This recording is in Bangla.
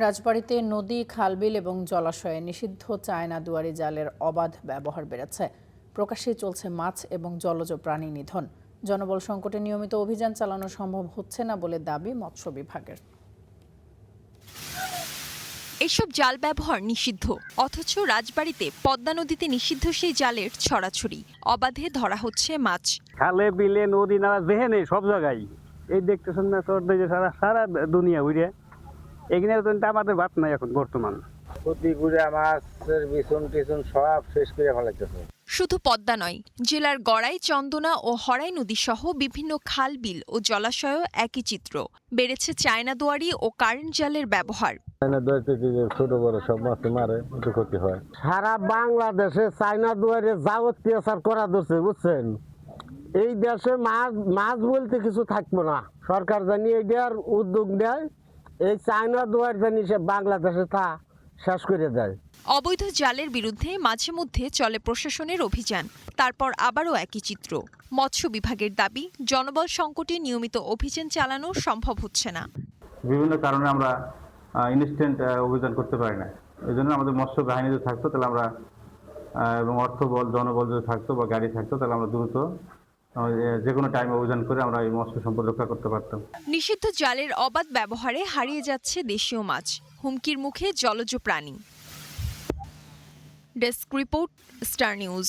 রাজবাড়ীতে নদী, খালবিল এবং জলাশয়ে নিষিদ্ধ চায়না দুয়ারি জালের অবাধ ব্যবহার বেড়েছে। প্রকাশ্যেই চলছে মাছ এবং জলজ প্রাণী নিধন। জনবল সংকটে নিয়মিত অভিযান চালানো সম্ভব হচ্ছে না বলে দাবি মৎস্য বিভাগের। এসব জাল ব্যবহার নিষিদ্ধ, অথচ রাজবাড়ীতে পদ্মা নদীতে নিষিদ্ধ সেই জালের ছড়াছড়ি। অবাধে ধরা হচ্ছে মাছ। খালে বিলে নদী নালা যেখানে সব জায়গায় এই দেখতেছেন না, সারা সারা দুনিয়া ঘুরে এখানে তো আমাদের ভাত নাই এখন বর্তমান। প্রতি ঘুরে মাছের বিছুন টিছুন সব শেষ করে ফেলাইতেছে। শুধু পদ্মা নয়, জেলার গড়াই, চন্দনা ও হরাই নদী সহ বিভিন্ন খাল, বিল ও জলাশয়েও একই চিত্র। বেড়েছে চায়না দুয়ারি ও কারেন্ট জালের ব্যবহার। ছোট বড় সব মাছ মারে, একটু ক্ষতি হয়। সারা বাংলাদেশে চায়না দুয়ারে যা অত্যাচার করা ধরছে, বুঝছেন। এই দেশে মাছ বলতে কিছু থাকবো না। সরকার জানি এটার উদ্যোগ নেয়, এই চায়না দুয়ার জানি সে বাংলাদেশে তা শেষ করে দেয়। অবৈধ জালের বিরুদ্ধে মাঝে মধ্যে চলে প্রশাসনের অভিযান, তারপর আবারও একই চিত্র। মৎস্য বিভাগের দাবি, জনবল সংকটে নিয়মিত অভিযান চালানো সম্ভব হচ্ছে না। বিভিন্ন কারণে আমরা ইনস্ট্যান্ট অভিযান করতে পারি না। এই জন্য আমাদের মৎস্য বাহিনী যদি থাকতো তাহলে আমরা, এবং অর্থবল, জনবল যদি থাকতো বা গাড়ি থাকতো তাহলে আমরা দ্রুত যে কোনো টাইমে অভিযান করে আমরা এই মৎস্য সম্পদ রক্ষা করতে পারতাম। নিষিদ্ধ জালের অবাধ ব্যবহারে হারিয়ে যাচ্ছে দেশীয় মাছ, হুমকির মুখে জলজ প্রাণী। Desk report, star news.